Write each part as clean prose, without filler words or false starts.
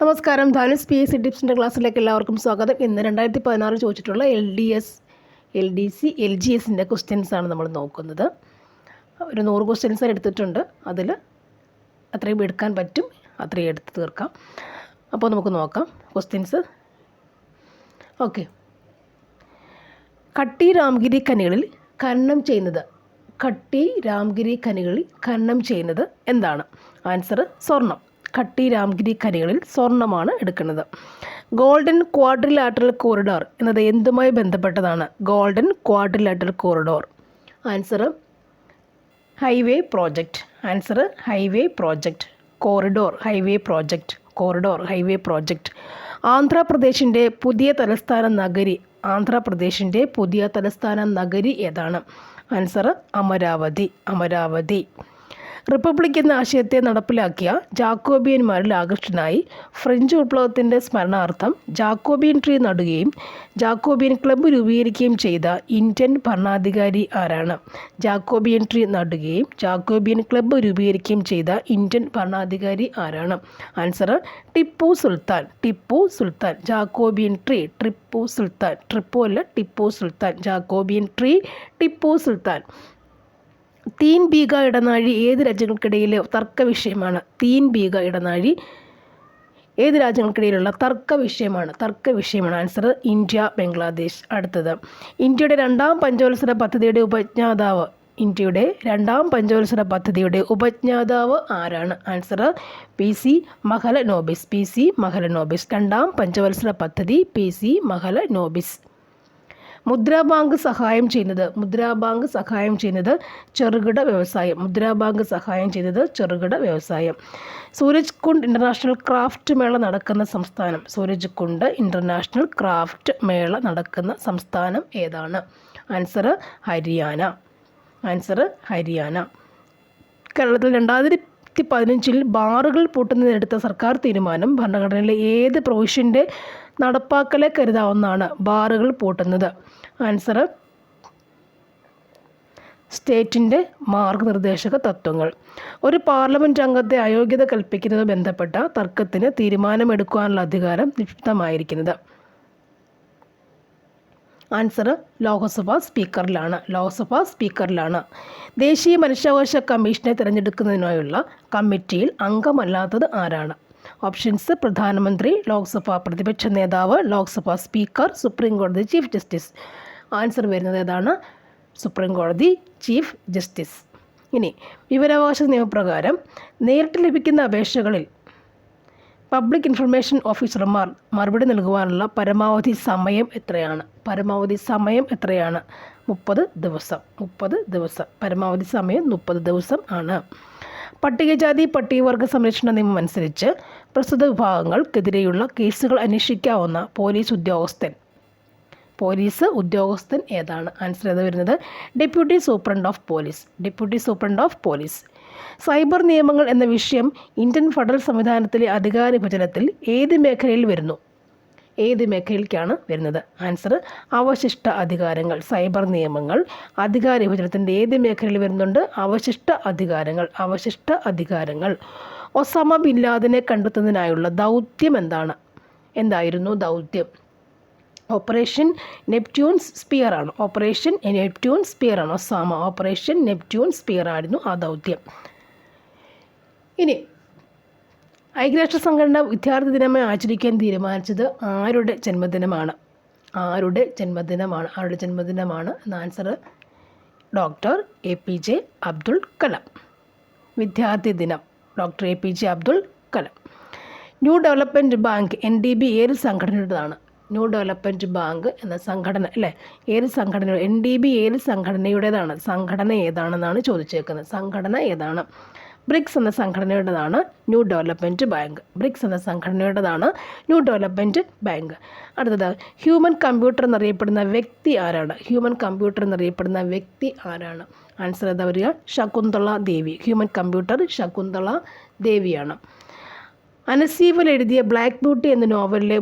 നമസ്കാരം. ധാനുസ് PSC ടിപ്സിൻ്റെ ക്ലാസ്സിലേക്ക് എല്ലാവർക്കും സ്വാഗതം. ഇന്ന് 2016 ചോദിച്ചിട്ടുള്ള LDS, LDC, LGSൻ്റെ ക്വസ്റ്റ്യൻസാണ് നമ്മൾ നോക്കുന്നത്. ഒരു 100 ക്വസ്റ്റ്യൻസ് എടുത്തിട്ടുണ്ട്. അതിൽ അത്രയും എടുക്കാൻ പറ്റും, അത്രയും എടുത്ത് തീർക്കാം. അപ്പോൾ നമുക്ക് നോക്കാം ക്വസ്റ്റ്യൻസ്. ഓക്കെ. കട്ടി രാംഗിരി ഖനികളിൽ ഖനനം ചെയ്യുന്നത് എന്താണ്? ആൻസർ സ്വർണം. കട്ടി രാംഗിരി ഖനികളിൽ സ്വർണ്ണമാണ് എടുക്കുന്നത്. ഗോൾഡൻ ക്വാഡ്രിലാറ്ററൽ കോറിഡോർ എന്നത് എന്തുമായി ബന്ധപ്പെട്ടതാണ്? Golden quadrilateral corridor. Answer highway project. Answer highway project. Corridor highway project. Corridor highway project. ആന്ധ്രാപ്രദേശിൻ്റെ പുതിയ തലസ്ഥാന നഗരി ഏതാണ്? ആൻസർ അമരാവതി. അമരാവതി. റിപ്പബ്ലിക് എന്ന ആശയത്തെ നടപ്പിലാക്കിയ ജാക്കോബിയന്മാരിൽ ആകൃഷ്ടനായി ഫ്രഞ്ച് വിപ്ലവത്തിൻ്റെ സ്മരണാർത്ഥം ജാക്കോബിയൻ ട്രീ നടുകയും ജാക്കോബിയൻ ക്ലബ്ബ് രൂപീകരിക്കുകയും ചെയ്ത ഇന്ത്യൻ ഭരണാധികാരി ആരാണ്? ജാക്കോബിയൻ ട്രീ നടുകയും ജാക്കോബിയൻ ക്ലബ്ബ് രൂപീകരിക്കുകയും ചെയ്ത ഇന്ത്യൻ ഭരണാധികാരി ആരാണ്? Answer Tipu Sultan. Tipu Sultan. Jacobin tree Tipu Sultan. Tipu Sultan. Jacobin tree Tipu Sultan. Tin Bigha ഇടനാഴി ഏത് രാജ്യങ്ങൾക്കിടയിലെ തർക്ക വിഷയമാണ്? തീൻ ബീഗ ഇടനാഴി ഏത് രാജ്യങ്ങൾക്കിടയിലുള്ള തർക്ക വിഷയമാണ്? Answer India, Bangladesh. അടുത്തത്, ഇന്ത്യയുടെ രണ്ടാം പഞ്ചവത്സര പദ്ധതിയുടെ ഉപജ്ഞാതാവ് ആരാണ്? Answer PC Mahalanobis. PC Mahalanobis. രണ്ടാം പഞ്ചവത്സര പദ്ധതി PC മഹലനോബിസ്. മുദ്രാബാങ്ക് സഹായം ചെയ്യുന്നത് ചെറുകിട വ്യവസായം. സൂരജ് കുണ്ട് ഇൻ്റർനാഷണൽ ക്രാഫ്റ്റ് മേള നടക്കുന്ന സംസ്ഥാനം ഏതാണ്? ആൻസർ ഹരിയാന. കേരളത്തിൽ 2015 ബാറുകൾ പൂട്ടുന്നതിനെടുത്ത സർക്കാർ തീരുമാനം ഭരണഘടനയിലെ ഏത് പ്രൊവിഷൻ്റെ നടപ്പാക്കലെ കരുതാവുന്നതാണ്? ബാറുകൾ പൂട്ടുന്നത്. ആൻസർ സ്റ്റേറ്റിൻ്റെ മാർഗനിർദ്ദേശക തത്വങ്ങൾ. ഒരു പാർലമെൻറ്റ് അംഗത്തെ അയോഗ്യത കൽപ്പിക്കുന്നത് ബന്ധപ്പെട്ട തർക്കത്തിന് തീരുമാനമെടുക്കാനുള്ള അധികാരം നിക്ഷിപ്തമായിരിക്കുന്നത്. ആൻസർ ലോക്സഭാ സ്പീക്കറിലാണ്. ദേശീയ മനുഷ്യാവകാശ കമ്മീഷനെ തിരഞ്ഞെടുക്കുന്നതിനായുള്ള കമ്മിറ്റിയിൽ അംഗമല്ലാത്തത് ആരാണ്? ഓപ്ഷൻസ്: പ്രധാനമന്ത്രി, ലോക്സഭാ പ്രതിപക്ഷ നേതാവ്, ലോക്സഭാ സ്പീക്കർ, സുപ്രീം കോടതി ചീഫ് ജസ്റ്റിസ്. ആൻസർ വരുന്നത് ഏതാണ്? സുപ്രീം കോടതി ചീഫ് ജസ്റ്റിസ്. ഇനി, വിവരാവകാശ നിയമപ്രകാരം നേരിട്ട് ലഭിക്കുന്ന അപേക്ഷകളിൽ പബ്ലിക് ഇൻഫർമേഷൻ ഓഫീസർമാർ മറുപടി നൽകുവാനുള്ള പരമാവധി സമയം എത്രയാണ്? 30 ദിവസം. പരമാവധി സമയം 30 ദിവസം ആണ്. പട്ടികജാതി പട്ടികവർഗ സംരക്ഷണ നിയമം അനുസരിച്ച് പ്രസ്തുത വിഭാഗങ്ങൾക്കെതിരെയുള്ള കേസുകൾ അന്വേഷിക്കാവുന്ന പോലീസ് ഉദ്യോഗസ്ഥൻ ഏതാണ്? ആൻസർ ഏത് വരുന്നത്? Deputy superintendent of police. Cyber നിയമങ്ങൾ എന്ന വിഷയം ഇന്ത്യൻ ഫെഡറൽ സംവിധാനത്തിലെ അധികാര വിഭജനത്തിൽ ഏത് മേഖലയിലേക്കാണ് വരുന്നത്? ആൻസർ അവശിഷ്ട അധികാരങ്ങൾ. സൈബർ നിയമങ്ങൾ അധികാര വിഭജനത്തിൻ്റെ ഏത് മേഖലയിൽ വരുന്നുണ്ട്? അവശിഷ്ട അധികാരങ്ങൾ. ഒസാമ ബിൻ ലാദനെ കണ്ടെത്തുന്നതിനായുള്ള ദൗത്യം എന്തായിരുന്നു ദൗത്യം? ഓപ്പറേഷൻ നെപ്റ്റ്യൂൺ സ്പിയർ ആണ്. ഓപ്പറേഷൻ നെപ്റ്റ്യൂൺ സ്പിയർ ആയിരുന്നു ആ ദൗത്യം. ഇനി, ഐക്യരാഷ്ട്ര സംഘടന വിദ്യാർത്ഥി ദിനമായി ആചരിക്കാൻ തീരുമാനിച്ചത് ആരുടെ ജന്മദിനമാണ്? Answer doctor APJ Abdul Kalam. വിദ്യാർത്ഥി ദിനം doctor APJ Abdul Kalam. New Development bank NDB ഏത് സംഘടനയുടേതാണ്? ന്യൂ ഡെവലപ്മെൻറ്റ് ബാങ്ക് എന്ന സംഘടന അല്ലേ, ഏത് സംഘടന? NDB ഏത് സംഘടനയുടേതാണ്? സംഘടന ഏതാണെന്നാണ് ചോദിച്ചേക്കുന്നത്. സംഘടന ഏതാണ്? ബ്രിക്സ് എന്ന സംഘടനയുടേതാണ് ന്യൂ ഡെവലപ്മെൻറ്റ് ബാങ്ക്. അടുത്തത്, ഹ്യൂമൻ കമ്പ്യൂട്ടർ എന്നറിയപ്പെടുന്ന വ്യക്തി ആരാണ്? ആൻസർ ഏതാ വരിക? ശകുന്തള ദേവി. ഹ്യൂമൻ കമ്പ്യൂട്ടർ ശകുന്തള ദേവിയാണ്. അനസീവൽ എഴുതിയ ബ്ലാക്ക് ബ്യൂട്ടി എന്ന നോവലിലെ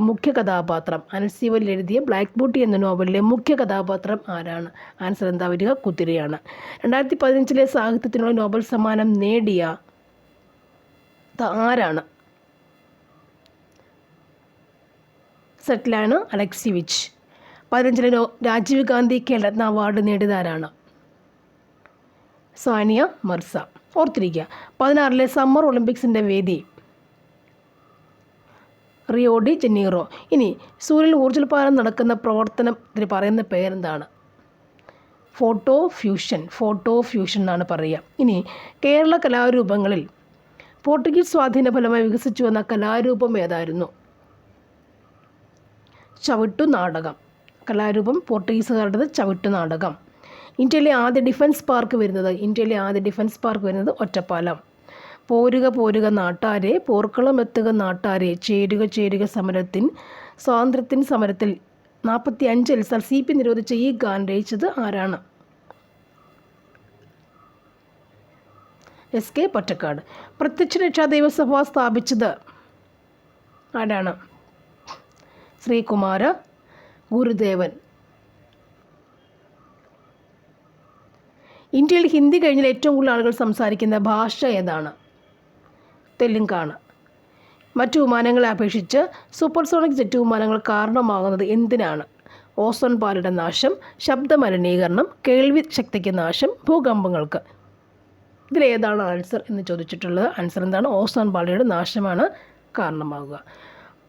മുഖ്യ കഥാപാത്രം ആരാണ്? ആൻസർ എന്താ വരിക? കുതിരയാണ്. 2015 സാഹിത്യത്തിനുള്ള നോബൽ സമ്മാനം നേടിയ ആരാണ്? സെറ്റ്ലാന അലക്സിവിച്ച്. 15 രാജീവ് ഗാന്ധി ഖേൽരത്ന അവാർഡ് നേടിയതാരാണ്? സാനിയ മിർസ. ഓർത്തിരിക്കുക. 16 സമ്മർ ഒളിമ്പിക്സിൻ്റെ വേദി റിയോ ഡി ജനീറോ. ഇനി സൂര്യനിൽ ഊർജ്ജോൽപാദനം നടക്കുന്ന പ്രവർത്തനത്തിന് പറയുന്ന പേരെന്താണ്? ഫോട്ടോ ഫ്യൂഷൻ എന്നാണ് പറയുക. ഇനി കേരള കലാരൂപങ്ങളിൽ പോർട്ടുഗീസ് സ്വാധീന ഫലമായി വികസിച്ചു വന്ന കലാരൂപം ഏതായിരുന്നു? ചവിട്ടുനാടകം. കലാരൂപം പോർട്ടുഗീസുകാരുടേത് ചവിട്ടുനാടകം. ഇന്ത്യയിലെ ആദ്യ ഡിഫൻസ് പാർക്ക് വരുന്നത് ഒറ്റപ്പാലം. പോരുക നാട്ടാരെ, പോർക്കളം എത്തുക നാട്ടാരെ, ചേരുക സ്വാതന്ത്ര്യത്തിൻ സമരത്തിൽ 45 SRCP നിരോധിച്ച ഈ ഗാനം രചിച്ചത് ആരാണ്? SK പൊറ്റക്കാട്. പ്രത്യക്ഷ രക്ഷാ ദൈവസഭ സ്ഥാപിച്ചത് ആരാണ്? ശ്രീകുമാര ഗുരുദേവൻ. ഇന്ത്യയിൽ ഹിന്ദി കഴിഞ്ഞാൽ ഏറ്റവും കൂടുതൽ ആളുകൾ സംസാരിക്കുന്ന ഭാഷ ഏതാണ്? തെലുങ്കാന. മറ്റു വിമാനങ്ങളെ അപേക്ഷിച്ച് സൂപ്പർസോണിക് ജെറ്റ് വിമാനങ്ങൾ കാരണമാകുന്നത് എന്തിനാണ്? ഓസോൺ പാളിയുടെ നാശം, ശബ്ദ മലിനീകരണം, കേൾവി ശക്തിക്ക് നാശം, ഭൂകമ്പങ്ങൾക്ക്. ഇതിലേതാണ് ആൻസർ എന്ന് ചോദിച്ചിട്ടുള്ളത്. ആൻസർ എന്താണ്? ഓസോൺ പാളിയുടെ നാശമാണ് കാരണമാകുക.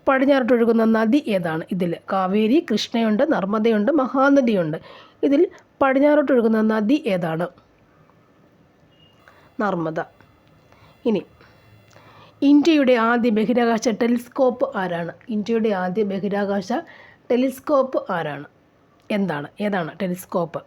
പടിഞ്ഞാറോട്ടൊഴുകുന്ന നദി ഏതാണ്? ഇതിൽ കാവേരി, കൃഷ്ണയുണ്ട്, നർമ്മദയുണ്ട്, മഹാനദിയുണ്ട്. ഇതിൽ പടിഞ്ഞാറോട്ടൊഴുകുന്ന നദി ഏതാണ്? നർമ്മദ. ഇനി ഇന്ത്യയുടെ ആദ്യ ബഹിരാകാശ ടെലിസ്കോപ്പ് ആരാണ്? ഏതാണ് ടെലിസ്കോപ്പ്?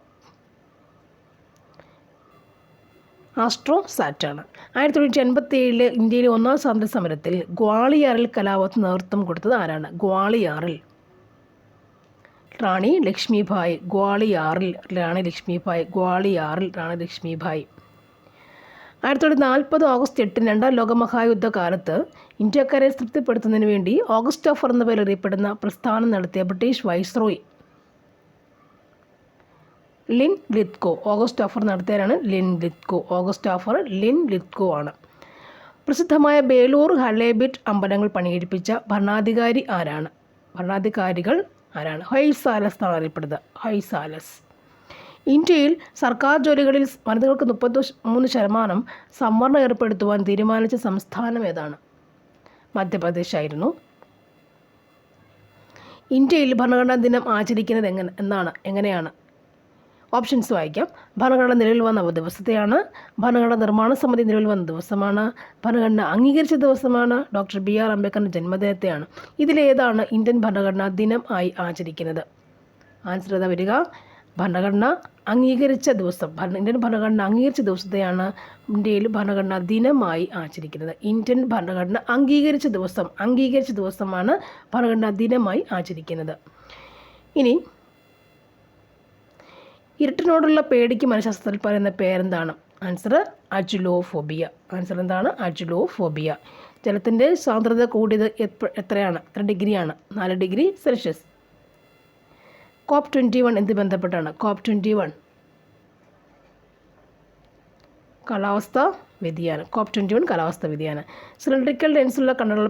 ആസ്ട്രോസാറ്റാണ്. 1987 ഇന്ത്യയിലെ ഒന്നാം സ്വാതന്ത്ര്യ സമരത്തിൽ ഗ്വാളിയാറിൽ കലാപത്തിന് നേതൃത്വം കൊടുത്തത് ആരാണ്? റാണി ലക്ഷ്മിഭായ്. ഗ്വാളിയാറിൽ റാണി ലക്ഷ്മിഭായ്. 1940 ഓഗസ്റ്റ് 8 രണ്ടാം ലോകമഹായുദ്ധ കാലത്ത് ഇന്ത്യക്കാരെ തൃപ്തിപ്പെടുത്തുന്നതിന് വേണ്ടി ഓഗസ്റ്റ് ഓഫർ എന്ന പേരിൽ അറിയപ്പെടുന്ന പ്രസ്ഥാനം നടത്തിയ British viceroy Linlithgow. August offer നടത്തിയവരാണ് ലിൻ ലിത്കോ ആണ്. പ്രസിദ്ധമായ ബേലൂർ, ഹലേബിറ്റ് അമ്പലങ്ങൾ പണികഴിപ്പിച്ച ഭരണാധികാരികൾ ആരാണ്? ഹൊയ്സാലസ് എന്നാണ് അറിയപ്പെടുന്നത്. ഇന്ത്യയിൽ സർക്കാർ ജോലികളിൽ വനിതകൾക്ക് 33% സംവരണം ഏർപ്പെടുത്തുവാൻ തീരുമാനിച്ച സംസ്ഥാനം ഏതാണ്? മധ്യപ്രദേശ് ആയിരുന്നു. ഇന്ത്യയിൽ ഭരണഘടനാ ദിനം ആചരിക്കുന്നത് എങ്ങനെയാണ്? ഓപ്ഷൻസ് വായിക്കാം. ഭരണഘടന നിലവിൽ വന്ന ദിവസത്തെയാണ്, ഭരണഘടനാ നിർമ്മാണ സമിതി നിലവിൽ വന്ന ദിവസമാണ്, ഭരണഘടന അംഗീകരിച്ച ദിവസമാണ്, ഡോക്ടർ BR അംബേദ്കറിൻ്റെ ജന്മദിനത്തെയാണ്. ഇതിലേതാണ് ഇന്ത്യൻ ഭരണഘടനാ ദിനം ആയി ആചരിക്കുന്നത്? ആൻസർ ഏതാ വരിക? ഭരണഘടന അംഗീകരിച്ച ദിവസം. ഇന്ത്യൻ ഭരണഘടന അംഗീകരിച്ച ദിവസത്തെയാണ് ഇന്ത്യയിൽ ഭരണഘടനാ ദിനമായി ആചരിക്കുന്നത്. ഇന്ത്യൻ ഭരണഘടന അംഗീകരിച്ച ദിവസമാണ് ഭരണഘടനാ ദിനമായി ആചരിക്കുന്നത്. ഇനി ഇരുട്ടിനോടുള്ള പേടിക്ക് മനഃശാസ്ത്രത്തിൽ പറയുന്ന പേരെന്താണ്? ആൻസർ അജുലോഫോബിയ. ആൻസർ എന്താണ്? അജുലോഫോബിയ. ജലത്തിൻ്റെ സാന്ദ്രത കൂടിയത് എത്രയാണ്? എത്ര ഡിഗ്രിയാണ്? 4 ഡിഗ്രി സെൽഷ്യസ്. COP21 എന്ത് ബന്ധപ്പെട്ടാണ്? COP21 കാലാവസ്ഥാ വ്യതിയാനം. COP21 കാലാവസ്ഥാ വ്യതിയാനം. സിലിണ്ടറിക്കൽ ലെൻസുള്ള കണ്ണടകൾ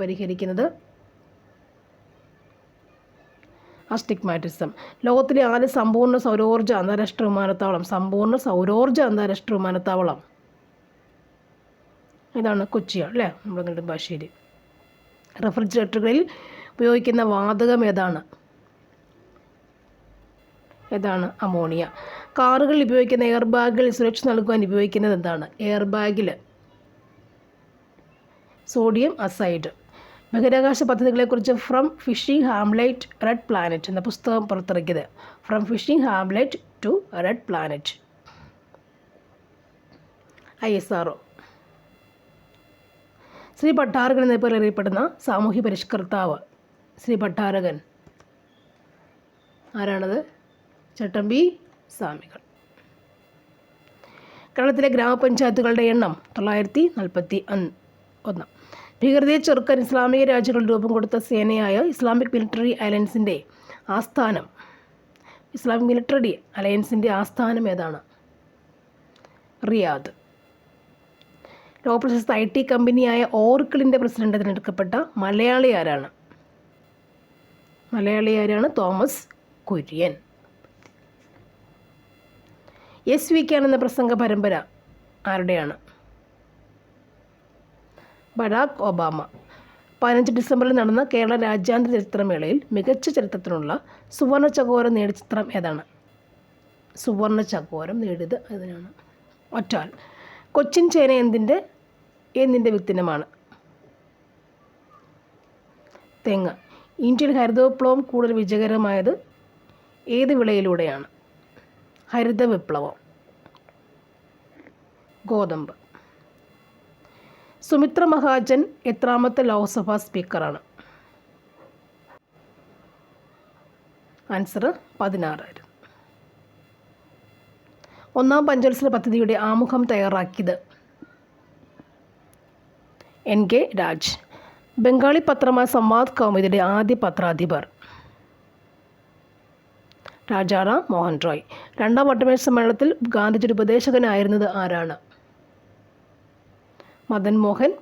പരിഹരിക്കുന്നത് അസ്റ്റിഗ്മാറ്റിസം. ലോകത്തിലെ ആദ്യ സമ്പൂർണ്ണ സൗരോർജ്ജ അന്താരാഷ്ട്ര വിമാനത്താവളം ഇതാണ് കൊച്ചിയാണ് അല്ലേ, നമ്മുടെ നെടുമ്പാശ്ശേരി. റെഫ്രിജറേറ്ററുകളിൽ ഉപയോഗിക്കുന്ന വാതകം ഏതാണ്? അമോണിയ. കാറുകളിൽ ഉപയോഗിക്കുന്ന എയർ ബാഗുകളിൽ സുരക്ഷ നൽകുവാൻ ഉപയോഗിക്കുന്നത് എന്താണ്? എയർ ബാഗിൽ സോഡിയം അസൈഡ്. ബഹിരാകാശ പദ്ധതികളെക്കുറിച്ച് from fishing hamlet red planet എന്ന പുസ്തകം പുറത്തിറക്കിയത്? From fishing hamlet to red planet. ISRO. Shri Bhattarakan എന്ന പേരിൽ അറിയപ്പെടുന്ന സാമൂഹ്യ പരിഷ്കർത്താവ്? ശ്രീ ഭട്ടാരകൻ ആരാണത്? ചട്ടമ്പി സ്വാമികൾ. കേരളത്തിലെ ഗ്രാമപഞ്ചായത്തുകളുടെ എണ്ണം 941. ഭീകരതയെ ചെറുക്കാൻ ഇസ്ലാമിക രാജ്യങ്ങൾ രൂപം കൊടുത്ത സേനയായ ഇസ്ലാമിക് മിലിറ്ററി അലയൻസിൻ്റെ ആസ്ഥാനം ഏതാണ്? റിയാദ്. ലോകപ്രശസ്ത IT കമ്പനിയായ ഓർക്കിളിൻ്റെ പ്രസിഡന്റ് തിരഞ്ഞെടുക്കപ്പെട്ട മലയാളി ആരാണ്? മലയാളി ആരാണ്? Thomas Kurian. Yes we can എന്ന പ്രസംഗ പരമ്പര ആരുടെയാണ്? Barack Obama. 15 ഡിസംബറിൽ നടന്ന കേരള രാജ്യാന്തര ചരിത്രമേളയിൽ മികച്ച ചരിത്രത്തിനുള്ള സുവർണ്ണ ചകോരം നേടിയ ചിത്രം ഏതാണ്? സുവർണ്ണ ചകോരം നേടിയത് അതിനാണ്. ഒറ്റാൽ. കൊച്ചിൻ ചേന എന്നിൻ്റെ വിത്തിനമാണ്? തെങ്ങ്. ഇന്ത്യയിൽ ഹരിതവിപ്ലവം കൂടുതൽ വിജയകരമായത് ഏത് വിളയിലൂടെയാണ്? ഹരിത വിപ്ലവം. ഗോതമ്പ്. സുമിത്ര മഹാജൻ എത്രാമത്തെ ലോക്സഭാ സ്പീക്കറാണ്? ആൻസർ 16. ഒന്നാം പഞ്ചവത്സര പദ്ധതിയുടെ ആമുഖം തയ്യാറാക്കിയത്? NK രാജ്. ബംഗാളി പത്രമായ സംവാദ് കൗമുദിയുടെ ആദ്യ പത്രാധിപർ? രാജാറാം മോഹൻ റോയ്. രണ്ടാം വട്ടമേശ സമ്മേളനത്തിൽ ഗാന്ധിജിയുടെ ഉപദേശകനായിരുന്നത് ആരാണ്? മദൻ മോഹൻ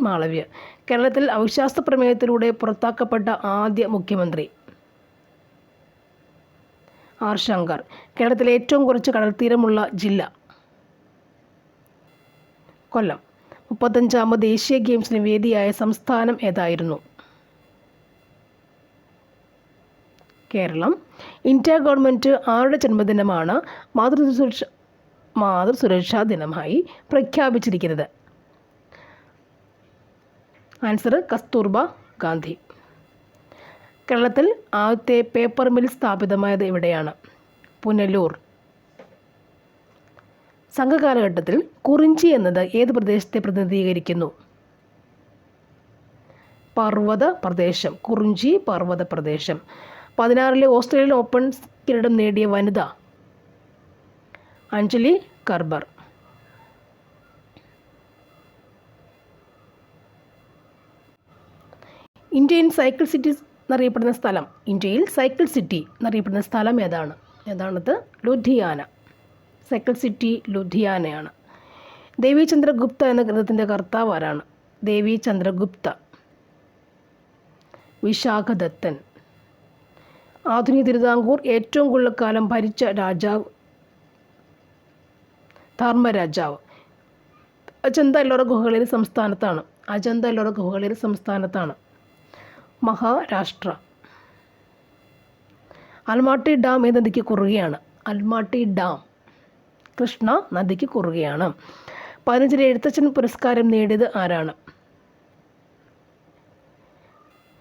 മാളവ്യ. കേരളത്തിൽ അവിശ്വാസ പ്രമേയത്തിലൂടെ പുറത്താക്കപ്പെട്ട ആദ്യ മുഖ്യമന്ത്രി? ആർ ശങ്കർ. കേരളത്തിലെ ഏറ്റവും കുറച്ച് കടൽത്തീരമുള്ള ജില്ല? കൊല്ലം. 35ാമത് ദേശീയ ഗെയിംസിന് വേദിയായ സംസ്ഥാനം ഏതായിരുന്നു? കേരളം. ഇന്ത്യ ഗവൺമെൻറ് ആരുടെ ജന്മദിനമാണ് മാതൃസുരക്ഷാ ദിനമായി പ്രഖ്യാപിച്ചിരിക്കുന്നത്? ആൻസർ കസ്തൂർബ ഗാന്ധി. കേരളത്തിൽ ആദ്യത്തെ പേപ്പർ മിൽ സ്ഥാപിതമായത് എവിടെയാണ്? പുനലൂർ. സംഘകാലഘട്ടത്തിൽ കുറിഞ്ചി എന്നത് ഏത് പ്രദേശത്തെ പ്രതിനിധീകരിക്കുന്നു? പർവ്വത പ്രദേശം. കുറിഞ്ചി പർവ്വത പ്രദേശം. 16 ഓസ്ട്രേലിയൻ ഓപ്പൺ കിരീടം നേടിയ വനിത? അഞ്ജലി കർബർ. ഇന്ത്യയിൽ സൈക്കിൾ സിറ്റി എന്നറിയപ്പെടുന്ന സ്ഥലം ഏതാണ്? ഏതാണത്? ലുധിയാന. സൈക്കിൾ സിറ്റി ലുധിയാനയാണ്. ദേവി ചന്ദ്രഗുപ്ത എന്ന ഗ്രന്ഥത്തിൻ്റെ കർത്താവ് ആരാണ്? ദേവി ചന്ദ്രഗുപ്ത. വിശാഖദത്തൻ. ആധുനിക തിരുവിതാംകൂർ ഏറ്റവും കൂടുതൽ കാലം ഭരിച്ച രാജാവ്? ധർമ്മരാജാവ്. അജന്ത എല്ലോറ ഗുഹകളിലെ സംസ്ഥാനത്താണ്? മഹാരാഷ്ട്ര. അൽമാട്ടി ഡാം ഏത് നദിക്ക് കുറുകയാണ്? അൽമാട്ടി ഡാം കൃഷ്ണ നദിക്ക് കുറുകയാണ്. 15 എഴുത്തച്ഛൻ പുരസ്കാരം നേടിയത് ആരാണ്?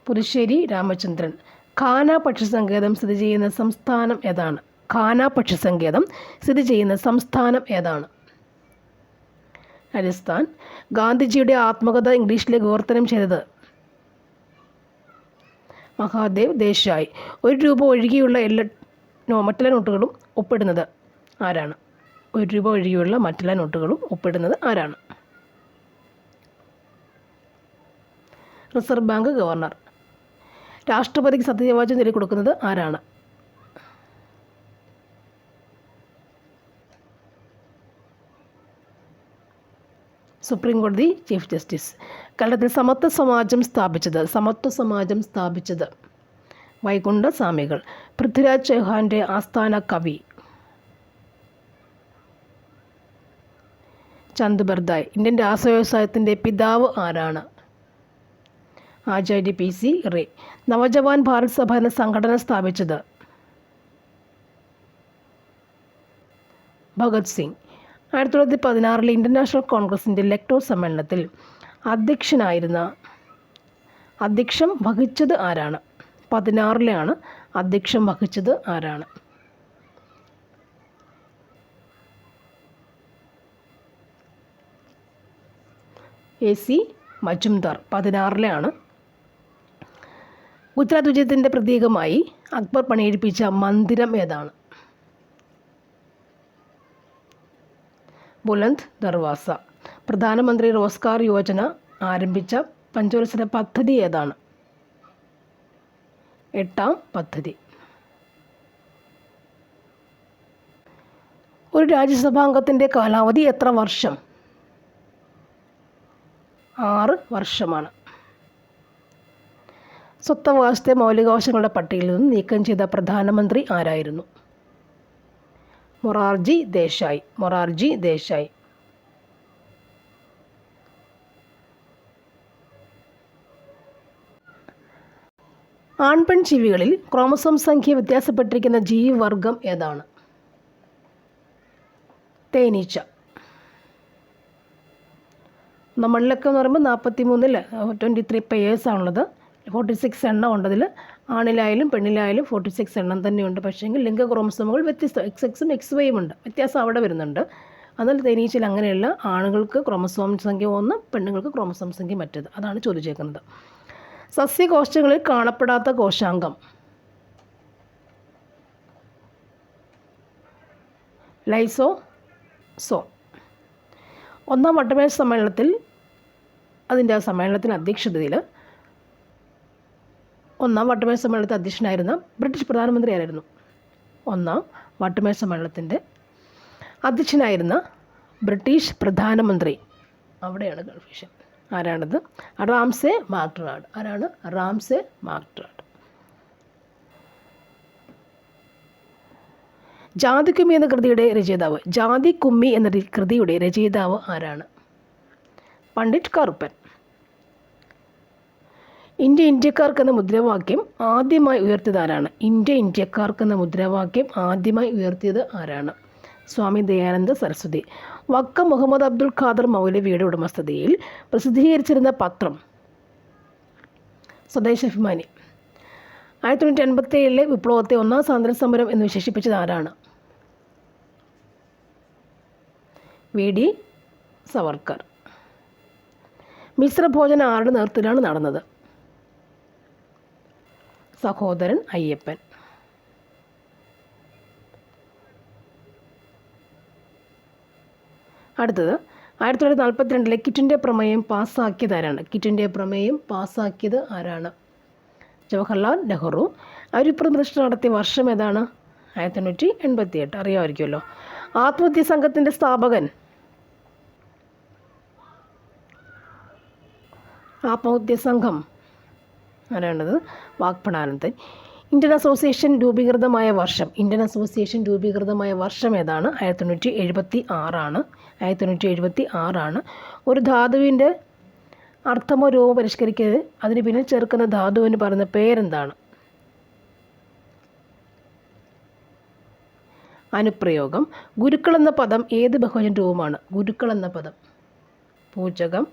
പുതുശ്ശേരി രാമചന്ദ്രൻ. ഖാന പക്ഷിസങ്കേതം സ്ഥിതി ചെയ്യുന്ന സംസ്ഥാനം ഏതാണ്? രാജസ്ഥാൻ. ഗാന്ധിജിയുടെ ആത്മകഥ ഇംഗ്ലീഷിലേക്ക് വിവർത്തനം ചെയ്തത്? മഹാദേവ് ദേശായി. ₹1 ഒഴികെയുള്ള മറ്റെല്ലാ നോട്ടുകളും ഒപ്പിടുന്നത് ആരാണ്? ₹1 ഒഴികെയുള്ള മറ്റെല്ലാ നോട്ടുകളും ഒപ്പിടുന്നത് ആരാണ്? Reserve bank governor. രാഷ്ട്രപതിക്ക് സത്യവാചകം ചൊല്ലിക്കൊടുക്കുന്നത് ആരാണ്? സുപ്രീം കോടതി ചീഫ് ജസ്റ്റിസ്. കേരളത്തിൽ സമത്വ സമാജം സ്ഥാപിച്ചത്? വൈകുണ്ഠ സ്വാമികൾ. പൃഥ്വിരാജ് ചൗഹാൻ്റെ ആസ്ഥാന കവി? ചന്ദ് ബർദായ്. ഇന്ത്യൻ രാസവ്യവസായത്തിൻ്റെ പിതാവ് ആരാണ്? ആചാര്യ PC റേ. നവജവാൻ ഭാരത് സഭ എന്ന സംഘടന സ്ഥാപിച്ചത്? ഭഗത് സിംഗ്. 1916 ഇൻ്റർനാഷണൽ കോൺഗ്രസിൻ്റെ ലക്നൗ സമ്മേളനത്തിൽ അധ്യക്ഷം വഹിച്ചത് ആരാണ്? 16 അധ്യക്ഷം വഹിച്ചത് ആരാണ്? AC മജുംദാർ. 16 ഗുജറാത്ത് വിജയത്തിൻ്റെ പ്രതീകമായി അക്ബർ പണിയെടുപ്പിച്ച മന്ദിരം ഏതാണ്? ബുലന്ദ് ദർവാസ. പ്രധാനമന്ത്രി റോസ്ഗാർ യോജന ആരംഭിച്ച പഞ്ചവത്സര പദ്ധതി ഏതാണ്? 8ാം പദ്ധതി. ഒരു രാജ്യസഭാംഗത്തിൻ്റെ കാലാവധി എത്ര വർഷം? 6 വർഷമാണ്. സ്വത്തവകാശത്തെ മൗലികാവകാശങ്ങളുടെ പട്ടികയിൽ നിന്ന് നീക്കം ചെയ്ത പ്രധാനമന്ത്രി ആരായിരുന്നു? മൊറാർജി ദേശായി. ആൺപെൺ ജീവികളിൽ ക്രോമസോം സംഖ്യ വ്യത്യാസപ്പെട്ടിരിക്കുന്ന ജീവിവർഗം ഏതാണ്? തേനീച്ച. നമ്മളിലൊക്കെ എന്ന് പറയുമ്പോൾ 43 23 പെയേഴ്സാണുള്ളത്. 46 എണ്ണം ഉണ്ടതിൽ. ആണിലായാലും പെണ്ണിലായാലും 46 എണ്ണം തന്നെയുണ്ട്. പക്ഷേങ്കിൽ ലിംഗ ക്രോമസോമുകൾ വ്യത്യസ്തം. XX-ഉം XY ഉണ്ട്. വ്യത്യാസം അവിടെ വരുന്നുണ്ട്. എന്നാൽ തേനീച്ചയിൽ അങ്ങനെയല്ല. ആണുങ്ങൾക്ക് ക്രോമസോം സംഖ്യ 1, പെണ്ണുങ്ങൾക്ക് ക്രോമസോം സംഖ്യ മറ്റേത്. അതാണ് ചോദിച്ചേക്കുന്നത്. സസ്യകോശങ്ങളിൽ കാണപ്പെടാത്ത കോശാംഗം? ലൈസോസോം. ഒന്നാം വട്ടമേശ സമ്മേളനത്തിൽ അധ്യക്ഷതയിൽ ഒന്നാം വട്ടമേശ സമ്മേളനത്തിൽ അധ്യക്ഷനായിരുന്ന ബ്രിട്ടീഷ് പ്രധാനമന്ത്രി ആരായിരുന്നു? ഒന്നാം വട്ടമേശ സമ്മേളനത്തിൻ്റെ അധ്യക്ഷനായിരുന്ന ബ്രിട്ടീഷ് പ്രധാനമന്ത്രി. അവിടെയാണ് കൺഫ്യൂഷൻ. ആരാണത്? Ramsay MacDonald. ആരാണ്? Ramsay MacDonald. ജാതിക്കുമ്മി എന്ന കൃതിയുടെ രചയിതാവ്? ജാതിക്കുമ്മി എന്ന കൃതിയുടെ രചയിതാവ് ആരാണ്? പണ്ഡിറ്റ് കറുപ്പൻ. ഇന്ത്യക്കാർക്ക് എന്ന മുദ്രാവാക്യം ആദ്യമായി ഉയർത്തിയത് ആരാണ്? ഇന്ത്യക്കാർക്ക് എന്ന മുദ്രാവാക്യം ആദ്യമായി ഉയർത്തിയത് ആരാണ്? സ്വാമി ദയാനന്ദ സരസ്വതി. വക്കം മുഹമ്മദ് അബ്ദുൽ ഖാദർ മൗലവിയുടെ ഉടമസ്ഥതയിൽ പ്രസിദ്ധീകരിച്ചിരുന്ന പത്രം? സ്വദേശാഭിമാനി. 1987 വിപ്ലവത്തെ ഒന്നാം സ്വാതന്ത്ര്യ സമരം എന്ന് വിശേഷിപ്പിച്ചത് ആരാണ്? VD സവർക്കർ. മിശ്രഭോജനം ആരുടെ നേതൃത്വത്തിലാണ് നടന്നത്? സഹോദരൻ അയ്യപ്പൻ. അടുത്തത് 1942 ക്വിറ്റ് ഇന്ത്യ പ്രമേയം പാസ്സാക്കിയത് ആരാണ്? ക്വിറ്റ് ഇന്ത്യ പ്രമേയം പാസ്സാക്കിയത് ആരാണ്? ജവഹർലാൽ നെഹ്റു. അരിപ്രതിഷ്ഠ നടത്തിയ വർഷം ഏതാണ്? 1988. അറിയാമായിരിക്കുമല്ലോ. ആത്മഹത്യ സംഘത്തിൻ്റെ സ്ഥാപകൻ? ആത്മഹത്യ സംഘം ആരാണത്? വാഗ്ഭടാനന്ദൻ. ഇന്ത്യൻ അസോസിയേഷൻ രൂപീകൃതമായ വർഷം? ഇന്ത്യൻ അസോസിയേഷൻ രൂപീകൃതമായ വർഷം ഏതാണ്? 1976 1976. ഒരു ധാതുവിൻ്റെ അർത്ഥമോ രൂപമോ പരിഷ്കരിക്കരുത്. അതിന് പിന്നിൽ ചേർക്കുന്ന ധാതുവിന് പറയുന്ന പേരെന്താണ്? അനുപ്രയോഗം. ഗുരുക്കൾ എന്ന പദം ഏത് ബഹുവചന രൂപമാണ്? ഗുരുക്കൾ എന്ന പദം പൂജകം.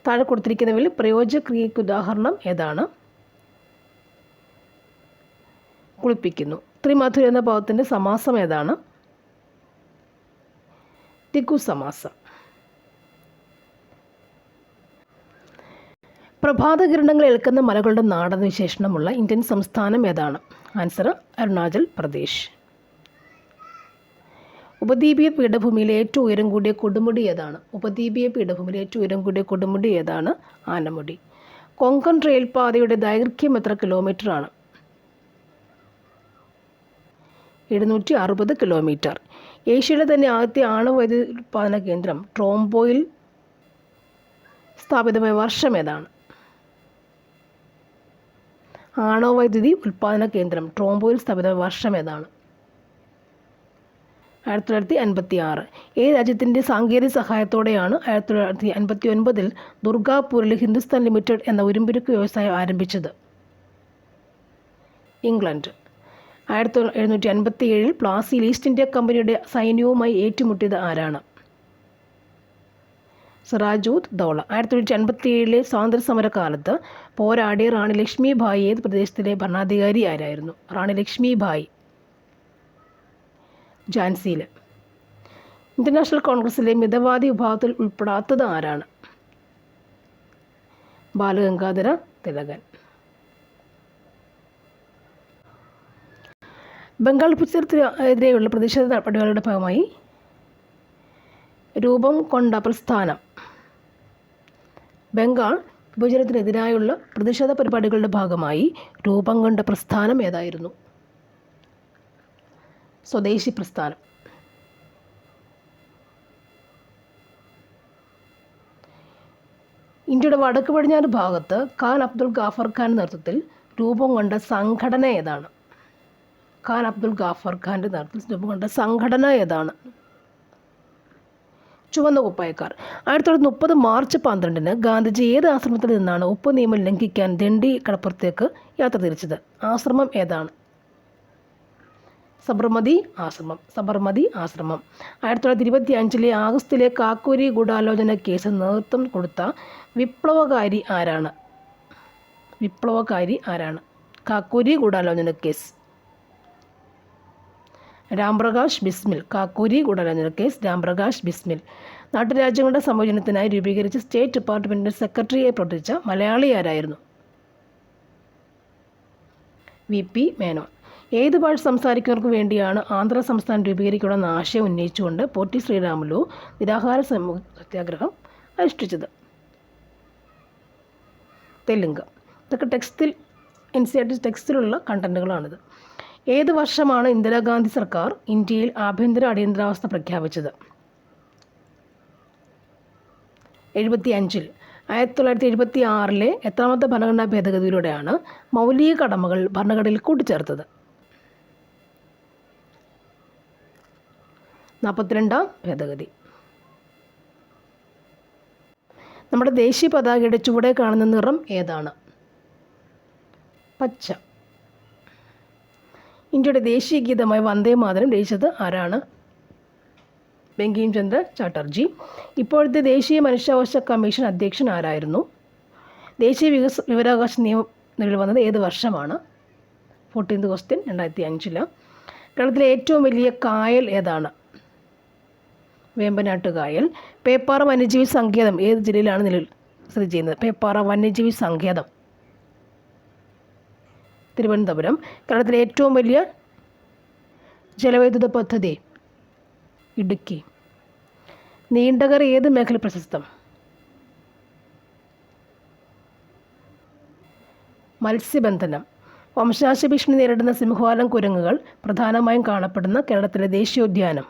താഴെ കൊടുത്തിരിക്കുന്നവയിൽ പ്രയോജക ക്രിയയ്ക്ക് ഉദാഹരണം ഏതാണ്? കുളിപ്പിക്കുന്നു. ത്രിമധുര എന്ന പദത്തിൻ്റെ സമാസം ഏതാണ്? തിഗു സമാസം. പ്രഭാതകിരണങ്ങൾ ഏൽക്കുന്ന മലകളുടെ നാടെന്ന വിശേഷണമുള്ള ഇന്ത്യൻ സംസ്ഥാനം ഏതാണ്? ആൻസർ അരുണാചൽ പ്രദേശ്. ഉപദ്വീപീയ പീഠഭൂമിയിലെ ഏറ്റവും ഉയരം കൂടിയ കൊടുമുടി ഏതാണ്? ഉപദ്വീപീയ പീഠഭൂമിയിലെ ഏറ്റവും ഉയരം കൂടിയ കൊടുമുടി ഏതാണ്? ആനമുടി. കൊങ്കൺ റെയിൽപാതയുടെ ദൈർഘ്യം എത്ര കിലോമീറ്ററാണ്? 760 കിലോമീറ്റർ. ഏഷ്യയിലെ തന്നെ ആദ്യത്തെ ആണവവൈദ്യുതി ഉൽപ്പാദന കേന്ദ്രം ട്രോംബോയിൽ സ്ഥാപിതമായ വർഷം ഏതാണ്? ആണവവൈദ്യുതി ഉൽപ്പാദന കേന്ദ്രം ട്രോംബോയിൽ സ്ഥാപിതമായ വർഷം ഏതാണ്? 1956. ഏത് രാജ്യത്തിൻ്റെ സാങ്കേതിക സഹായത്തോടെയാണ് 1959 ദുർഗാപൂരിൽ ഹിന്ദുസ്ഥാൻ ലിമിറ്റഡ് എന്ന ഉരുമ്പുരുക്ക് വ്യവസായം ആരംഭിച്ചത്? ഇംഗ്ലണ്ട്. 1757 പ്ലാസിയിൽ ഈസ്റ്റ് ഇന്ത്യ കമ്പനിയുടെ സൈന്യവുമായി ഏറ്റുമുട്ടിയത് ആരാണ്? സിറാജുദ് ദൗള. 1957 സ്വാതന്ത്ര്യ സമരകാലത്ത് പോരാടിയ റാണി ലക്ഷ്മിഭായി ഏത് പ്രദേശത്തിലെ ഭരണാധികാരി ആരായിരുന്നു? റാണി ലക്ഷ്മിഭായി ഝാൻസിയിൽ. ഇന്ത്യൻ കോൺഗ്രസിലെ മിതവാദി വിഭാഗത്തിൽ ഉൾപ്പെടാത്തത് ആരാണ്? ബാലഗംഗാധര തിലകൻ. ബംഗാൾ വിഭജനത്തിനെതിരെയുള്ള പ്രതിഷേധ നടപടികളുടെ ഭാഗമായി രൂപം കൊണ്ട പ്രസ്ഥാനം? ബംഗാൾ വിഭജനത്തിനെതിരായുള്ള പ്രതിഷേധ പരിപാടികളുടെ ഭാഗമായി രൂപം കൊണ്ട പ്രസ്ഥാനം ഏതായിരുന്നു? സ്വദേശി പ്രസ്ഥാനം. ഇന്ത്യയുടെ വടക്ക് പടിഞ്ഞാറ് ഭാഗത്ത് ഖാൻ അബ്ദുൽ ഗാഫർ ഖാൻ നേതൃത്വത്തിൽ രൂപം കൊണ്ട സംഘടന ഏതാണ്? ഖാൻ അബ്ദുൽ ഗാഫർ ഖാൻ്റെ നേതൃത്വത്തിൽ രൂപം കൊണ്ട സംഘടന ഏതാണ്? ചുവന്ന കുപ്പായക്കാർ. 1930 മാർച്ച് 12 ഗാന്ധിജി ഏത് ആശ്രമത്തിൽ നിന്നാണ് ഉപ്പ് നിയമം ലംഘിക്കാൻ ദണ്ഡി കടപ്പുറത്തേക്ക് യാത്ര തിരിച്ചത്? ആശ്രമം ഏതാണ്? സബർമതി ആശ്രമം. 1925 ആഗസ്റ്റിലെ കാക്കൂരി ഗൂഢാലോചന കേസ് നേതൃത്വം കൊടുത്ത വിപ്ലവകാരി ആരാണ്? കാക്കൂരി ഗൂഢാലോചന കേസ്. രാംപ്രകാശ് ബിസ്മിൽ. കാക്കൂരി ഗൂഢാലോചന കേസ് രാംപ്രകാശ് ബിസ്മിൽ. നാട്ടുരാജ്യങ്ങളുടെ സംയോജനത്തിനായി രൂപീകരിച്ച സ്റ്റേറ്റ് ഡിപ്പാർട്ട്മെൻറ്റിൻ്റെ സെക്രട്ടറിയായി പ്രവർത്തിച്ച മലയാളി ആരായിരുന്നു? VP മേനോൻ. ഏത് ഭാഷ സംസാരിക്കുന്നവർക്ക് വേണ്ടിയാണ് ആന്ധ്ര സംസ്ഥാനം രൂപീകരിക്കണമെന്ന ആശയം ഉന്നയിച്ചുകൊണ്ട് പോറ്റി ശ്രീരാമുലു നിരാഹാര സത്യാഗ്രഹം അനുഷ്ഠിച്ചത്? തെലുങ്ക്. ഇതൊക്കെ NCERT ടെക്സ്റ്റിലുള്ള കണ്ടൻറ്റുകളാണിത്. ഏത് വർഷമാണ് ഇന്ദിരാഗാന്ധി സർക്കാർ ഇന്ത്യയിൽ ആഭ്യന്തര അടിയന്തരാവസ്ഥ പ്രഖ്യാപിച്ചത്? 75. 1976 എത്രാമത്തെ ഭരണഘടനാ ഭേദഗതിയിലൂടെയാണ് മൗലിക കടമകൾ ഭരണഘടനയിൽ കൂട്ടിച്ചേർത്തത്? 42ാം ഭേദഗതി. നമ്മുടെ ദേശീയ പതാകയുടെ ചുവടെ കാണുന്ന നിറം ഏതാണ്? പച്ച. ഇന്ത്യയുടെ ദേശീയ ഗീതമായ വന്ദേ മാതരം രചിച്ചത് ആരാണ്? ബങ്കിം ചന്ദ്ര ചാറ്റർജി. ഇപ്പോഴത്തെ ദേശീയ മനുഷ്യാവകാശ കമ്മീഷൻ അധ്യക്ഷൻ ആരായിരുന്നു? ദേശീയ വിവരാവകാശ നിയമം നിലവിൽ വന്നത് ഏത് വർഷമാണ്? 14th question 2005. കേരളത്തിലെ ഏറ്റവും വലിയ കായൽ ഏതാണ്? വേമ്പനാട്ട് കായൽ. പേപ്പാറ വന്യജീവി സങ്കേതം ഏത് ജില്ലയിലാണ് സ്ഥിതി ചെയ്യുന്നത്? പേപ്പാറ വന്യജീവി സങ്കേതം തിരുവനന്തപുരം. കേരളത്തിലെ ഏറ്റവും വലിയ ജലവൈദ്യുത പദ്ധതി? ഇടുക്കി. നീണ്ടകര ഏത് മേഖല പ്രശസ്തം? മത്സ്യബന്ധനം. വംശനാശ ഭീഷണി നേരിടുന്ന സിംഹവാലൻ കുരങ്ങുകൾ പ്രധാനമായും കാണപ്പെടുന്ന കേരളത്തിലെ ദേശീയോദ്യാനം?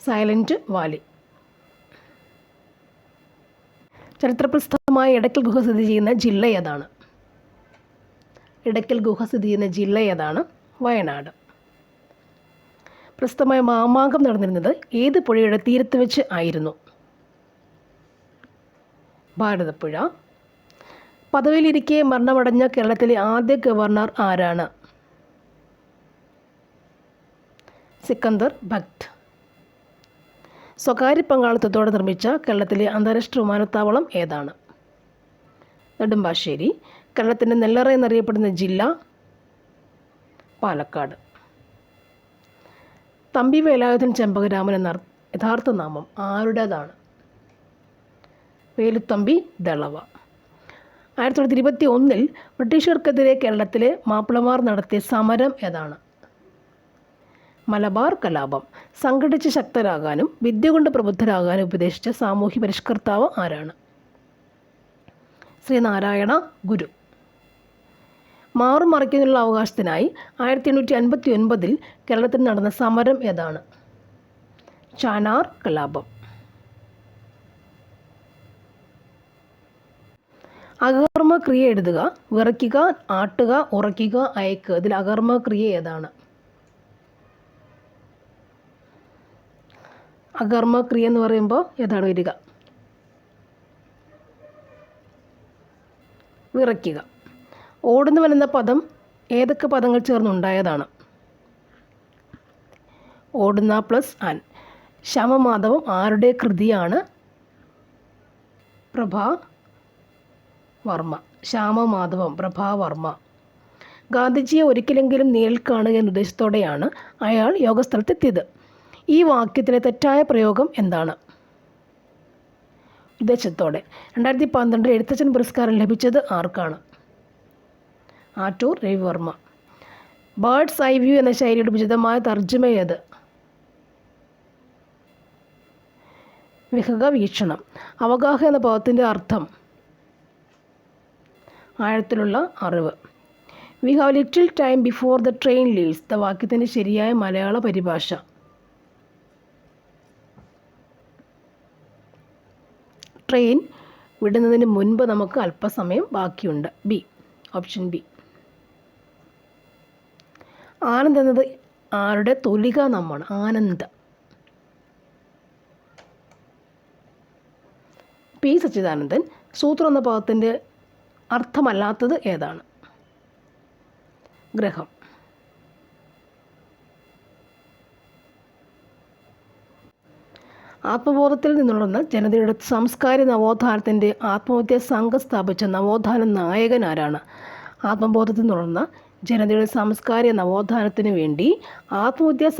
Silent Valley. ചരിത്രപ്രസിദ്ധമായ ഇടയ്ക്കൽ ഗുഹ സ്ഥിതി ചെയ്യുന്ന ജില്ല ഏതാണ്? ഇടയ്ക്കൽ ഗുഹ സ്ഥിതി ചെയ്യുന്ന ജില്ല ഏതാണ്? വയനാട്. പ്രസിദ്ധമായ മാമാങ്കം നടന്നിരുന്നത് ഏത് പുഴയുടെ തീരത്ത് വെച്ച് ആയിരുന്നു? ഭാരതപ്പുഴ. പദവിയിലിരിക്കെ മരണമടഞ്ഞ കേരളത്തിലെ ആദ്യ ഗവർണർ ആരാണ്? സിക്കന്ദർ ഭക്ത്. സ്വകാര്യ പങ്കാളിത്തത്തോടെ നിർമ്മിച്ച കേരളത്തിലെ അന്താരാഷ്ട്ര വിമാനത്താവളം ഏതാണ്? നെടുമ്പാശ്ശേരി. കേരളത്തിൻ്റെ നെല്ലറ എന്നറിയപ്പെടുന്ന ജില്ല? പാലക്കാട്. തമ്പി വേലായുധൻ ചെമ്പകരാമൻ എന്ന യഥാർത്ഥ നാമം ആരുടേതാണ്? വേലുത്തമ്പി ദളവ. 1921 ബ്രിട്ടീഷുകാർക്കെതിരെ കേരളത്തിലെ മാപ്പിളമാർ നടത്തിയ സമരം ഏതാണ്? മലബാർ കലാപം. സംഘടിച്ച് ശക്തരാകാനും വിദ്യ കൊണ്ട് പ്രബുദ്ധരാകാനും ഉപദേശിച്ച സാമൂഹ്യ പരിഷ്കർത്താവ് ആരാണ്? ശ്രീനാരായണ ഗുരു. മാറും മറിക്കുന്നതിനുള്ള അവകാശത്തിനായി 1859 കേരളത്തിൽ നടന്ന സമരം ഏതാണ്? ചാനാർ കലാപം. അകർമ്മ ക്രിയ എഴുതുക. വിറയ്ക്കുക, ആട്ടുക, ഉറയ്ക്കുക, അയക്കുക. ഇതിൽ അകർമ്മ ക്രിയ ഏതാണ്? അകർമ്മ ക്രിയ എന്ന് പറയുമ്പോൾ ഏതാണ് വരിക? വിറയ്ക്കുക. ഓടുന്നവൻ എന്ന പദം ഏതൊക്കെ പദങ്ങൾ ചേർന്നുണ്ടായതാണ്? ഓടുന്ന പ്ലസ് ആൻ. ശ്യാമമാധവം ആരുടെ കൃതിയാണ്? പ്രഭാവർമ്മ. ശ്യാമമാധവം പ്രഭാവർമ്മ. ഗാന്ധിജിയെ ഒരിക്കലെങ്കിലും നേരിൽ കാണുക എന്ന ഉദ്ദേശത്തോടെയാണ് അയാൾ യോഗസ്ഥലത്തെത്തിയത്. ഈ വാക്യത്തിലെ തെറ്റായ പ്രയോഗം എന്താണ്? ഉദ്ദേശത്തോടെ. 2012 എഴുത്തച്ഛൻ പുരസ്കാരം ലഭിച്ചത് ആർക്കാണ്? Attoor Ravivarma. Bird's eye view എന്ന ശൈലിയുടെ ഉചിതമായ തർജ്ജമ ഏത്? വിഹക വീക്ഷണം. അവഗാഹ എന്ന പദത്തിൻ്റെ അർത്ഥം? ആഴത്തിലുള്ള അറിവ്. We have little time before the train leaves. വാക്യത്തിൻ്റെ ശരിയായ മലയാള പരിഭാഷ? ട്രെയിൻ വിടുന്നതിന് മുൻപ് നമുക്ക് അല്പസമയം ബാക്കിയുണ്ട്. B, option B. ആനന്ദ് എന്നത് ആരുടെ തൂലികാനാമമാണ്? ആനന്ദ്. പി സച്ചിദാനന്ദൻ. സൂത്രം എന്ന പദത്തിൻ്റെ അർത്ഥമല്ലാത്തത് ഏതാണ്? ഗ്രഹം. ആത്മബോധത്തിൽ നിന്നുണർന്ന ജനതയുടെ സാംസ്കാരിക നവോത്ഥാനത്തിൻ്റെ ആത്മഹത്യാ സംഘം സ്ഥാപിച്ച നവോത്ഥാന നായകൻ ആരാണ്? ആത്മബോധത്തിൽ നിന്നുണർന്ന ജനതയുടെ സാംസ്കാരിക നവോത്ഥാനത്തിന് വേണ്ടി ആത്മഹത്യാ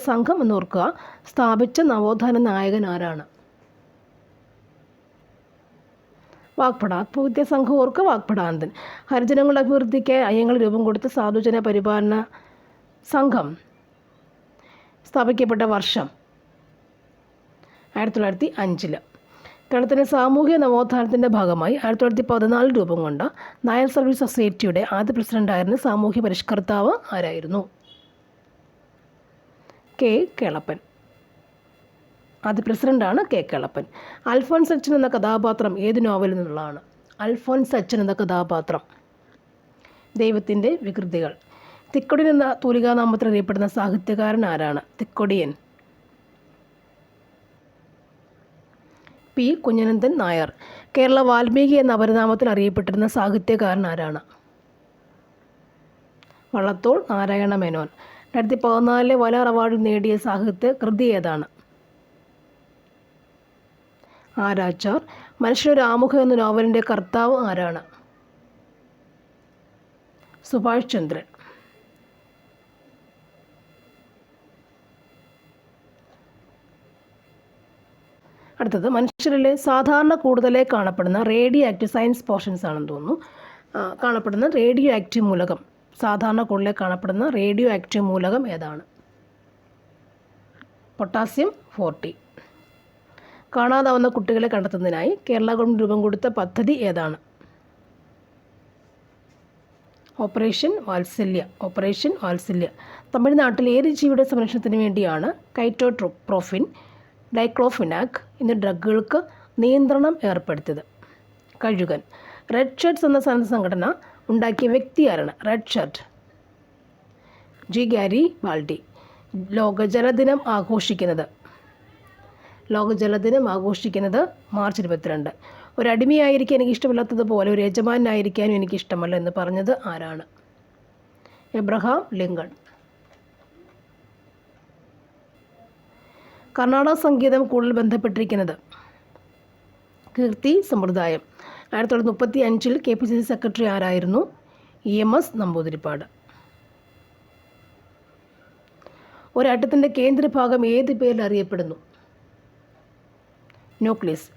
സംഘം എന്നോർക്കുക സ്ഥാപിച്ച നവോത്ഥാന നായകൻ ആരാണ്? വാഗ്ഭട. ആത്മഹത്യാ സംഘം ഓർക്കുക വാഗ്ഭടാനന്ദൻ. ഹരിജനങ്ങളുടെ അഭിവൃദ്ധിക്കായി അയ്യങ്ങൾ രൂപം കൊടുത്ത സാധുജന പരിപാലന സംഘം സ്ഥാപിക്കപ്പെട്ട വർഷം 1905. കേരളത്തിലെ സാമൂഹിക നവോത്ഥാനത്തിൻ്റെ ഭാഗമായി 1914 രൂപം കൊണ്ട നായർ സർവീസ് സൊസൈറ്റിയുടെ ആദ്യ പ്രസിഡൻ്റായിരുന്ന സാമൂഹ്യ പരിഷ്കർത്താവ് ആരായിരുന്നു? കെ. കേളപ്പൻ. ആദ്യ പ്രസിഡൻ്റാണ് കെ. കേളപ്പൻ. അൽഫോൻസ് അച്ഛൻ എന്ന കഥാപാത്രം ഏത് നോവലിൽ നിന്നുള്ളതാണ്? അൽഫോൻസ് അച്ഛൻ എന്ന കഥാപാത്രം ദൈവത്തിൻ്റെ വികൃതികൾ. തിക്കൊടിയൻ എന്ന തൂലികാനാമത്തിൽ അറിയപ്പെടുന്ന സാഹിത്യകാരൻ ആരാണ്? തിക്കൊടിയൻ. പി. കുഞ്ഞനന്ദൻ നായർ. കേരള വാൽമീകി എന്ന അപരനാമത്തിൽ അറിയപ്പെട്ടിരുന്ന സാഹിത്യകാരൻ ആരാണ്? വള്ളത്തോൾ നാരായണ മേനോൻ. 2014 വയലാർ അവാർഡ് നേടിയ സാഹിത്യ കൃതി ഏതാണ്? ആരാച്ചാർ. മനുഷ്യനൊരു ആമുഖം എന്ന നോവലിൻ്റെ കർത്താവ് ആരാണ്? സുഭാഷ് ചന്ദ്രൻ. അടുത്തത് മനുഷ്യരിലെ സാധാരണ കൂടുതലായി കാണപ്പെടുന്ന റേഡിയോ ആക്റ്റീവ് സയൻസ് പോർഷൻസ് ആണെന്ന് തോന്നുന്നു. കാണപ്പെടുന്ന റേഡിയോ ആക്റ്റീവ് മൂലകം, സാധാരണ കൂടുതലായി കാണപ്പെടുന്ന റേഡിയോ ആക്റ്റീവ് മൂലകം ഏതാണ്? പൊട്ടാസ്യം 40. കാണാതാവുന്ന കുട്ടികളെ കണ്ടെത്തുന്നതിനായി കേരള ഗവൺമെൻറ് രൂപം കൊടുത്ത പദ്ധതി ഏതാണ്? ഓപ്പറേഷൻ വാത്സല്യ. തമിഴ്നാട്ടിൽ ഏത് ജീവിയുടെ സംരക്ഷണത്തിന് വേണ്ടിയാണ് കൈറ്റോട്രോപിൻ, ഡൈക്ലോഫിനാക് എന്നീ ഡ്രഗുകൾക്ക് നിയന്ത്രണം ഏർപ്പെടുത്തിയത്? കഴുകൻ. റെഡ് ഷർട്ട്സ് എന്ന സന്നദ്ധ സംഘടന ഉണ്ടാക്കിയ വ്യക്തി ആരാണ്? Red shirt. ജി. ഗാരിബാൾഡി. ലോക ജലദിനം ആഘോഷിക്കുന്നത് മാർച്ച് 22. ഒരടിമയായിരിക്കാൻ എനിക്കിഷ്ടമില്ലാത്തതുപോലെ ഒരു യജമാനായിരിക്കാനും എനിക്കിഷ്ടമല്ല എന്ന് പറഞ്ഞത് ആരാണ്? Abraham Lincoln. കർണാടക സംഗീതം കൂടുതൽ ബന്ധപ്പെട്ടിരിക്കുന്നത്? കീർത്തി സമ്പ്രദായം. 1935 KPCC സെക്രട്ടറി ആരായിരുന്നു? EMS നമ്പൂതിരിപ്പാട്. ഒരാറ്റത്തിൻ്റെ കേന്ദ്രഭാഗം ഏത് പേരിൽ അറിയപ്പെടുന്നു? ന്യൂക്ലിയസ്.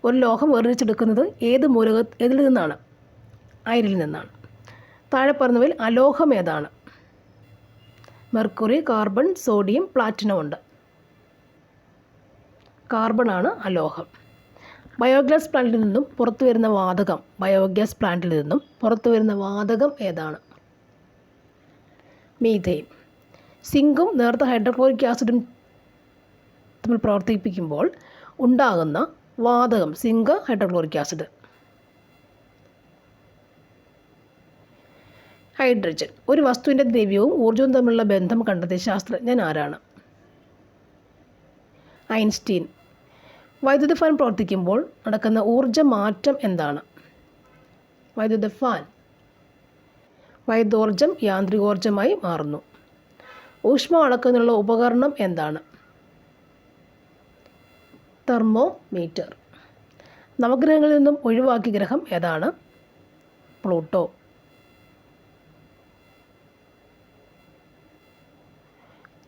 ഒരു ലോഹം വേർതിരിച്ചെടുക്കുന്നത് ഏതിൽ നിന്നാണ്? അയിരിൽ നിന്നാണ്. താഴെ പറഞ്ഞവയിൽ അലോഹം ഏതാണ്? മെർക്കുറി, കാർബൺ, സോഡിയം, പ്ലാറ്റിനം ഉണ്ട്. കാർബണാണ് അലോഹം. ബയോഗ്യാസ് പ്ലാന്റിൽ നിന്നും പുറത്തു വരുന്ന വാതകം ഏതാണ്? മീഥെയ്ൻ. സിങ്കും നേർത്ത ഹൈഡ്രോക്ലോറിക് ആസിഡും തമ്മിൽ പ്രവർത്തിപ്പിക്കുമ്പോൾ ഉണ്ടാകുന്ന വാതകം സിങ്ക് ഹൈഡ്രോക്ലോറിക് ആസിഡ്. ഹൈഡ്രജൻ. ഒരു വസ്തുവിൻ്റെ ദ്രവ്യവും ഊർജ്ജവും തമ്മിലുള്ള ബന്ധം കണ്ടെത്തിയ ശാസ്ത്രജ്ഞൻ ആരാണ്? ഐൻസ്റ്റീൻ. വൈദ്യുത ഫാൻ പ്രവർത്തിക്കുമ്പോൾ നടക്കുന്ന ഊർജ്ജ മാറ്റം എന്താണ്? വൈദ്യോർജ്ജം യാന്ത്രികോർജ്ജമായി മാറുന്നു. ഊഷ്മ അളക്കുന്നതിനുള്ള ഉപകരണം എന്താണ്? തെർമോമീറ്റർ. നവഗ്രഹങ്ങളിൽ നിന്നും ഒഴിവാക്കിയ ഗ്രഹം ഏതാണ്? പ്ലൂട്ടോ.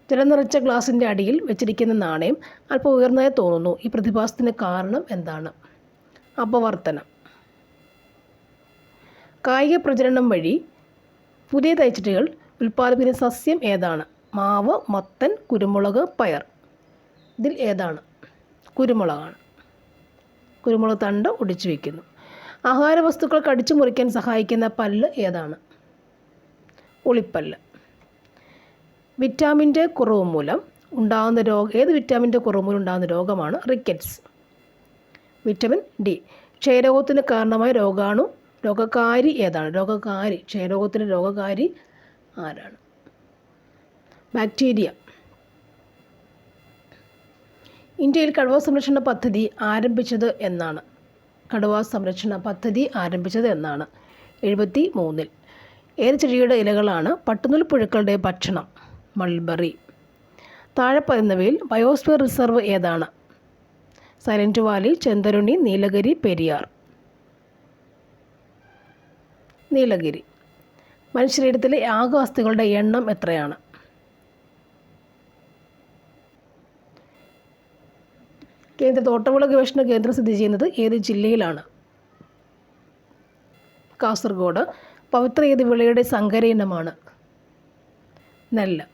ജലം നിറച്ച ഗ്ലാസിൻ്റെ അടിയിൽ വെച്ചിരിക്കുന്ന നാണയം അല്പം ഉയർന്നതായി തോന്നുന്നു. ഈ പ്രതിഭാസത്തിന് കാരണം എന്താണ്? അപവർത്തനം. കായിക പ്രജനനം വഴി പുതിയ തൈച്ചെടികൾ ഉൽപ്പാദിപ്പിക്കുന്ന സസ്യം ഏതാണ്? മാവ്, മത്തൻ, കുരുമുളക്, പയർ. ഇതിൽ ഏതാണ്? കുരുമുളകാണ്. കുരുമുളക് തണ്ട് ഒടിച്ചു വയ്ക്കുന്നു. ആഹാര വസ്തുക്കൾ കടിച്ചു മുറിക്കാൻ സഹായിക്കുന്ന പല്ല് ഏതാണ്? ഉളിപ്പല്ല്. വിറ്റാമിൻ്റെ കുറവ് മൂലം ഉണ്ടാകുന്ന ഏത് വിറ്റാമിൻ്റെ കുറവ് മൂലം ഉണ്ടാകുന്ന രോഗമാണ് റിക്കറ്റ്സ്? Vitamin D. ക്ഷയരോഗത്തിന് കാരണമായ രോഗകാരി ഏതാണ്? ക്ഷയരോഗത്തിൻ്റെ രോഗകാരി ആരാണ്? ബാക്ടീരിയ. ഇന്ത്യയിൽ കടുവ സംരക്ഷണ പദ്ധതി ആരംഭിച്ചത് എന്നാണ്? 1973. ഏത് ചെടിയുടെ ഇലകളാണ് പട്ടുനൂൽ പുഴുക്കളുടെ ഭക്ഷണം? മൾബറി. താഴെ പറയുന്നവയിൽ ബയോസ്ഫിയർ റിസർവ് ഏതാണ്? Silent Valley, Chenthuruni, Nilgiri, Periyar. നീലഗിരി. മനുഷ്യശരീരത്തിലെ ആകെ അസ്ഥികളുടെ എണ്ണം എത്രയാണ്? കേന്ദ്ര തോട്ടവിള ഗവേഷണ കേന്ദ്രം സ്ഥിതി ചെയ്യുന്നത് ഏത് ജില്ലയിലാണ്? കാസർഗോഡ്. പവിത്ര ഏത് വിളയുടെ സങ്കര ഇനമാണ്? നെല്ല്.